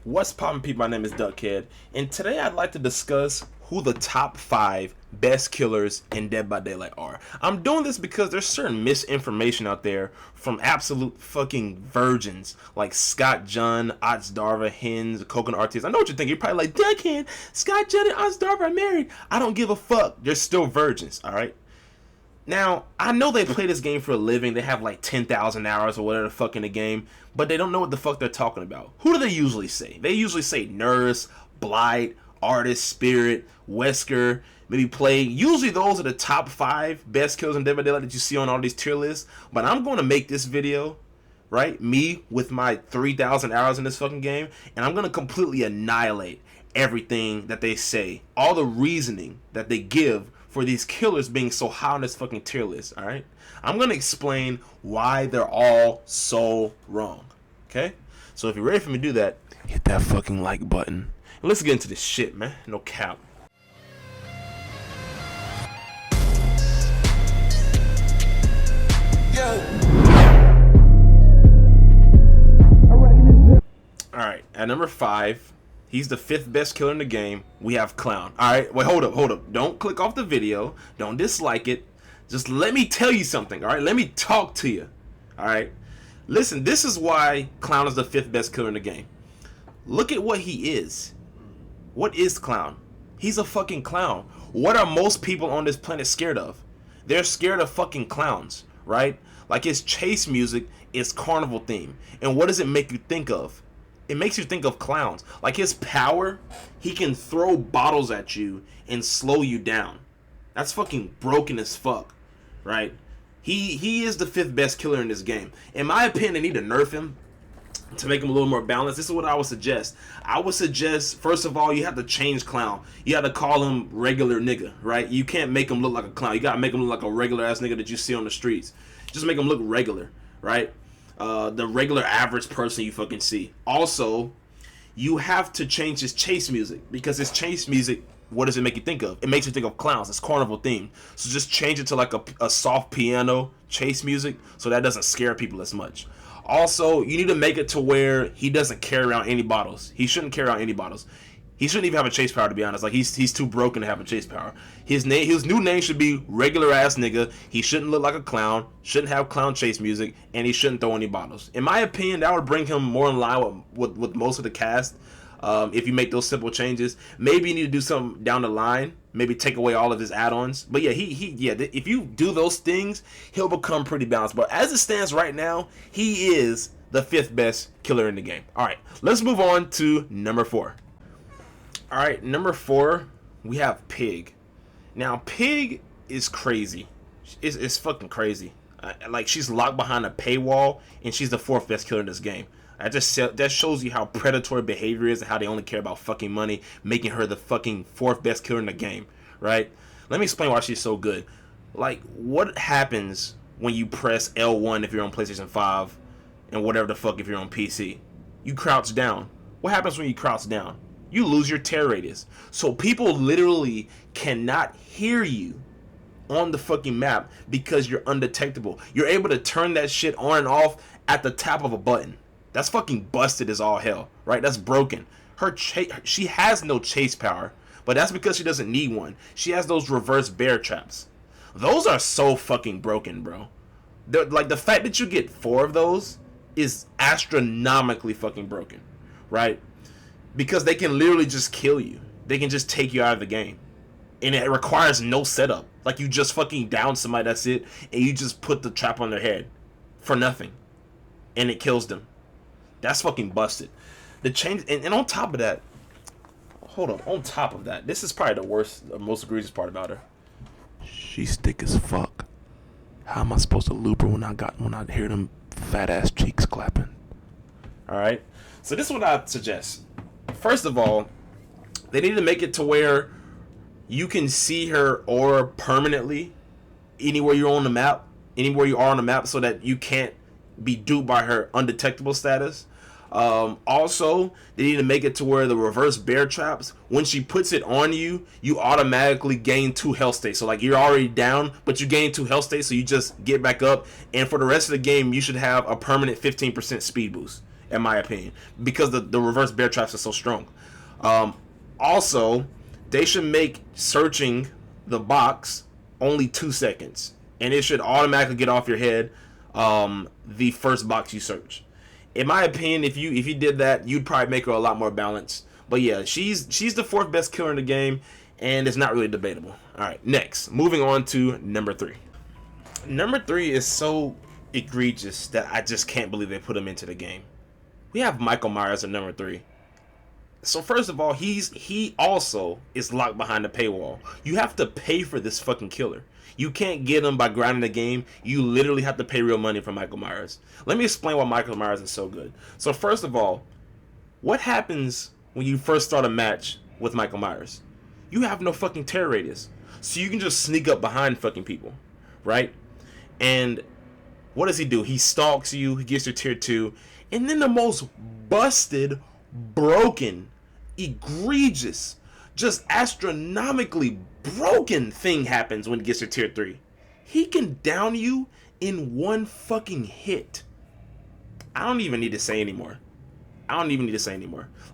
What's poppin', people? My name is Duckhead, and today I'd like to discuss who the top 5 best killers in Dead by Daylight are. I'm doing this because there's certain misinformation out there from absolute fucking virgins like Scott Junn, Ots Darva, Hens, Coconut Artists. I know what you're thinking. You're probably like, Duckhead, Scott Junn and Ots Darva are married. I don't give a fuck. They're still virgins, alright? Now, I know they play this game for a living. They have like 10,000 hours or whatever the fuck in the game, but they don't know what the fuck they're talking about. Who do they usually say? They usually say Nurse, Blight, Artist, Spirit, Wesker, maybe Plague. Usually those are the top 5 best kills in Dead by Daylight that you see on all these tier lists. But I'm going to make this video, right? Me with my 3,000 hours in this fucking game, and I'm going to completely annihilate everything that they say. All the reasoning that they give for these killers being so high on this fucking tier list, alright? I'm gonna explain why they're all so wrong, okay? So if you're ready for me to do that, hit that fucking like button. And let's get into this shit, man. No cap. Alright, at number 5, he's the 5th best killer in the game. We have Clown. Alright, wait, hold up. Don't click off the video. Don't dislike it. Just let me tell you something, alright? Let me talk to you. Alright? Listen, this is why Clown is the 5th best killer in the game. Look at what he is. What is Clown? He's a fucking clown. What are most people on this planet scared of? They're scared of fucking clowns, right? Like his chase music is carnival theme. And what does it make you think of? It makes you think of clowns. Like his power, he can throw bottles at you and slow you down. That's fucking broken as fuck, right? He is the 5th best killer in this game. In my opinion, they need to nerf him to make him a little more balanced. This is what I would suggest. I would suggest, first of all, you have to change Clown. You have to call him regular nigga, right? You can't make him look like a clown. You gotta make him look like a regular ass nigga that you see on the streets. Just make him look regular, right? The regular average person you fucking see. Also, you have to change his chase music, because his chase music, what does it make you think of? It makes you think of clowns. It's carnival themed. So just change it to like a soft piano chase music so that doesn't scare people as much. Also, you need to make it to where he doesn't carry around any bottles. He shouldn't carry around any bottles. He shouldn't even have a chase power, to be honest. Like he's too broken to have a chase power. His new name should be regular ass nigga. He shouldn't look like a clown. Shouldn't have clown chase music, and he shouldn't throw any bottles. In my opinion, that would bring him more in line with most of the cast. If you make those simple changes, maybe you need to do something down the line. Maybe take away all of his add-ons. But yeah, if you do those things, he'll become pretty balanced. But as it stands right now, he is the 5th best killer in the game. All right, let's move on to number 4. All right, number 4, we have Pig. Now, Pig is crazy. It's fucking crazy. Like, she's locked behind a paywall, and she's the 4th best killer in this game. That shows you how predatory behavior is and how they only care about fucking money, making her the fucking 4th best killer in the game, right? Let me explain why she's so good. Like, what happens when you press L1 if you're on PlayStation 5 and whatever the fuck if you're on PC? You crouch down. What happens when you crouch down? You lose your tear radius. So people literally cannot hear you on the fucking map because you're undetectable. You're able to turn that shit on and off at the tap of a button. That's fucking busted as all hell, right? That's broken. She has no chase power, but that's because she doesn't need one. She has those reverse bear traps. Those are so fucking broken, bro. Like, the fact that you get 4 of those is astronomically fucking broken, right? Because they can literally just kill you. They can just take you out of the game. And it requires no setup. Like, you just fucking down somebody, that's it, and you just put the trap on their head for nothing. And it kills them. That's fucking busted. The change, and on top of that, hold on, on top of that, this is probably the worst, the most egregious part about her. She's thick as fuck. How am I supposed to loop her when I hear them fat ass cheeks clapping? Alright? So this is what I suggest. First of all, they need to make it to where you can see her aura permanently anywhere you're on the map, anywhere you are on the map, so that you can't be duped by her undetectable status. Also, they need to make it to where the reverse bear traps, when she puts it on you, you automatically gain 2 health states. So like, you're already down, but you gain 2 health states, so you just get back up, and for the rest of the game you should have a permanent 15% speed boost. in my opinion, because the reverse bear traps are so strong. Also, they should make searching the box only 2 seconds, and it should automatically get off your head the first box you search. In my opinion, if you did that, you'd probably make her a lot more balanced. But yeah, she's the 4th best killer in the game, and it's not really debatable. All right, next, moving on to number 3. Number 3 is so egregious that I just can't believe they put him into the game. We have Michael Myers at number 3. So first of all, he also is locked behind the paywall. You have to pay for this fucking killer. You can't get him by grinding the game. You literally have to pay real money for Michael Myers. Let me explain why Michael Myers is so good. So first of all, what happens when you first start a match with Michael Myers? You have no fucking terror radius. So you can just sneak up behind fucking people, right? And what does he do? He stalks you, he gets your tier 2, and then the most busted, broken, egregious, just astronomically broken thing happens when he gets your tier 3. He can down you in 1 fucking hit. I don't even need to say anymore.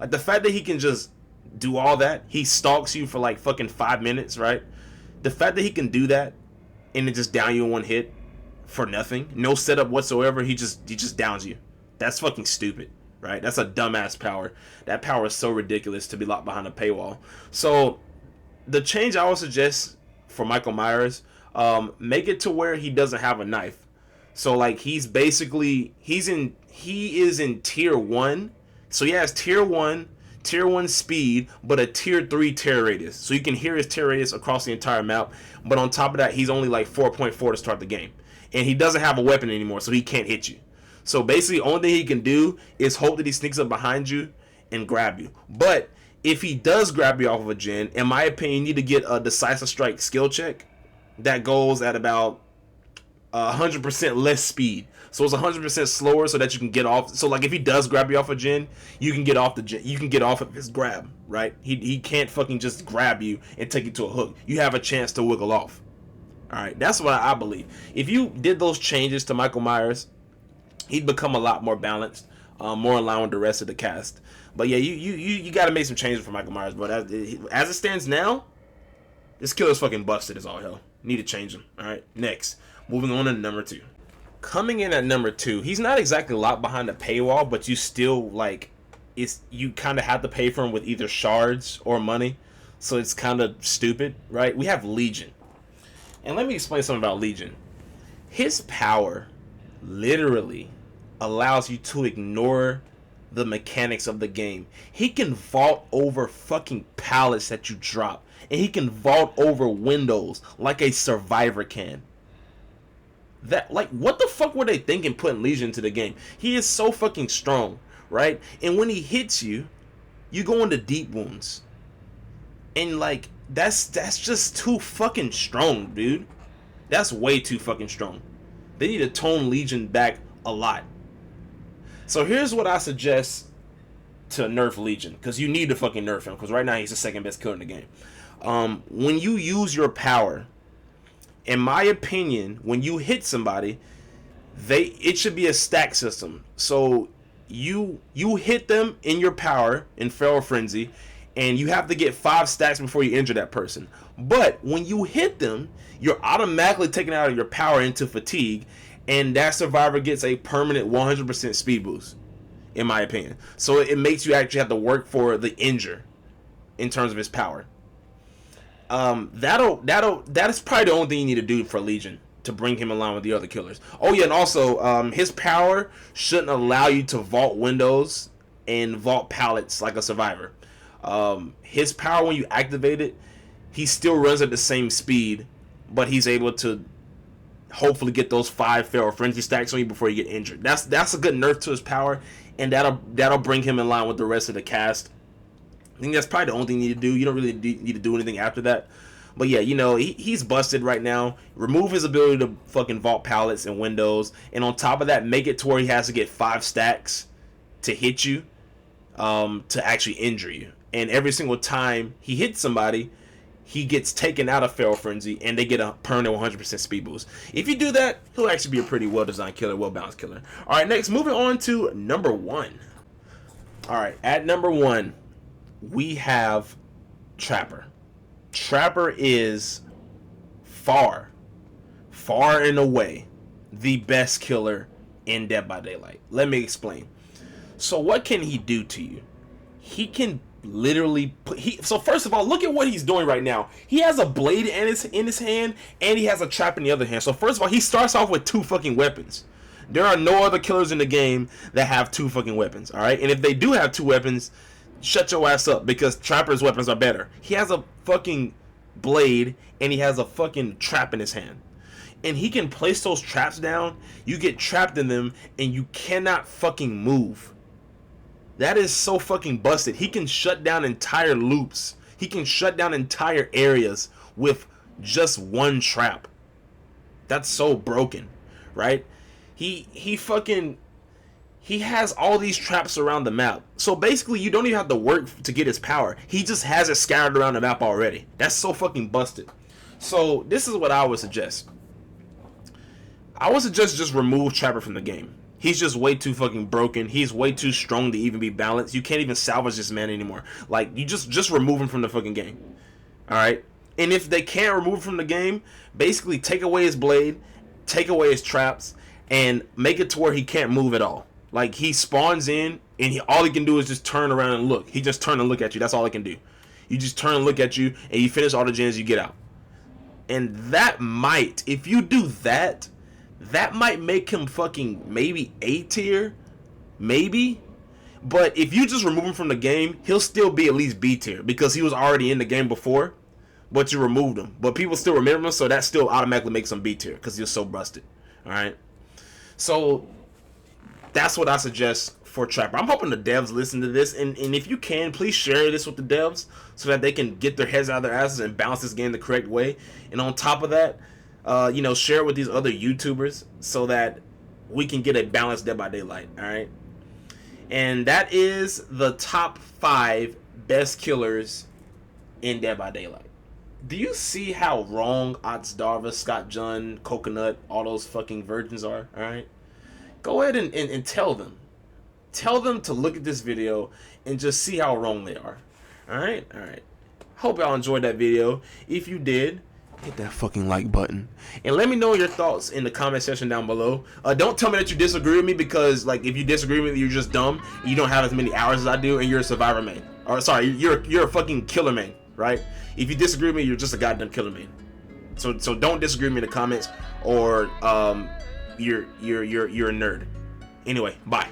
Like, the fact that he can just do all that, he stalks you for like fucking 5 minutes, right? The fact that he can do that and then just down you in 1 hit for nothing, no setup whatsoever, he just downs you. That's fucking stupid, right? That's a dumbass power. That power is so ridiculous to be locked behind a paywall. So the change I would suggest for Michael Myers, make it to where he doesn't have a knife. So like he is in tier 1. So he has tier 1 speed, but a tier 3 terror radius. So you can hear his terror radius across the entire map. But on top of that, he's only like 4.4 to start the game. And he doesn't have a weapon anymore, so he can't hit you. So basically, the only thing he can do is hope that he sneaks up behind you and grab you. But if he does grab you off of a gen, in my opinion, you need to get a Decisive Strike skill check that goes at about 100% less speed. So it's 100% slower so that you can get off. So like if he does grab you off a gen, you can get off the gen. You can get off of his grab, right? He can't fucking just grab you and take you to a hook. You have a chance to wiggle off. All right, that's what I believe. If you did those changes to Michael Myers, he'd become a lot more balanced, more in line with the rest of the cast. But yeah, you got to make some changes for Michael Myers. But as it stands now, this killer's fucking busted as all hell. Need to change him. All right, next, moving on to number 2. Coming in at number 2, he's not exactly locked behind a paywall, but you still like, you kind of have to pay for him with either shards or money, so it's kind of stupid, right? We have Legion. And let me explain something about Legion. His power literally allows you to ignore the mechanics of the game. He can vault over fucking pallets that you drop, and he can vault over windows like a survivor can. That, like, what the fuck were they thinking putting Legion into the game? He is so fucking strong, right? And when he hits you, you go into deep wounds. And like, that's just too fucking strong, dude. That's way too fucking strong. They need to tone Legion back a lot. So here's what I suggest to nerf Legion, because you need to fucking nerf him, because right now he's the 2nd best killer in the game. When you use your power, in my opinion, when you hit somebody, it should be a stack system. So you hit them in your power in Feral Frenzy, and you have to get 5 stacks before you injure that person. But when you hit them, you're automatically taken out of your power into fatigue, and that survivor gets a permanent 100% speed boost, in my opinion. So it makes you actually have to work for the injure in terms of his power. That is probably the only thing you need to do for Legion to bring him in line with the other killers. Oh yeah, and also his power shouldn't allow you to vault windows and vault pallets like a survivor. His power, when you activate it, he still runs at the same speed, but he's able to hopefully get those 5 Feral Frenzy stacks on you before you get injured. That's a good nerf to his power, and that'll bring him in line with the rest of the cast. I think that's probably the only thing you need to do. You don't really need to do anything after that. But yeah, you know, he's busted right now. Remove his ability to fucking vault pallets and windows, and on top of that, make it to where he has to get 5 stacks to hit you, to actually injure you. And every single time he hits somebody, he gets taken out of Feral Frenzy, and they get a permanent 100% speed boost. If you do that, he'll actually be a pretty well-designed killer, well-balanced killer. All right, next, moving on to number 1. All right, at number 1, we have Trapper. Trapper is far and away the best killer in Dead by Daylight. Let me explain. So what can he do to you? He can literally so first of all, look at what he's doing right now. He has a blade in his hand, and he has a trap in the other hand. So first of all, he starts off with 2 fucking weapons. There are no other killers in the game that have 2 fucking weapons, all right? And if they do have 2 weapons, shut your ass up, because Trapper's weapons are better. He has a fucking blade, and he has a fucking trap in his hand. And he can place those traps down. You get trapped in them, and you cannot fucking move. That is so fucking busted. He can shut down entire loops. He can shut down entire areas with just 1 trap. That's so broken, right? He has all these traps around the map. So basically, you don't even have to work to get his power. He just has it scattered around the map already. That's so fucking busted. So this is what I would suggest. I would suggest just remove Trapper from the game. He's just way too fucking broken. He's way too strong to even be balanced. You can't even salvage this man anymore. Like, you just remove him from the fucking game. Alright? And if they can't remove him from the game, basically take away his blade, take away his traps, and make it to where he can't move at all. Like, he spawns in, and all he can do is just turn around and look. He just turn and look at you. That's all he can do. You just turn and look at you, and you finish all the gens, you get out. And that might, if you do that, that might make him fucking maybe A tier. Maybe. But if you just remove him from the game, he'll still be at least B tier, because he was already in the game before, but you removed him. But people still remember him, so that still automatically makes him B tier, because he was so busted. Alright? So that's what I suggest for Trapper. I'm hoping the devs listen to this, and if you can, please share this with the devs so that they can get their heads out of their asses and balance this game the correct way. And on top of that, share it with these other YouTubers so that we can get a balanced Dead by Daylight. Alright? And that is the top 5 best killers in Dead by Daylight. Do you see how wrong Otsdarva, Scott John, Coconut, all those fucking virgins are? Alright? Go ahead and tell them. Tell them to look at this video and just see how wrong they are. Alright? Alright. Hope y'all enjoyed that video. If you did, hit that fucking like button. And let me know your thoughts in the comment section down below. Don't tell me that you disagree with me, because, like, if you disagree with me, you're just dumb. You don't have as many hours as I do, and you're a survivor main. Or, sorry, you're a fucking killer main, right? If you disagree with me, you're just a goddamn killer main. So don't disagree with me in the comments, or you're a nerd. Anyway, bye.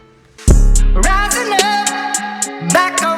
Rising up, back on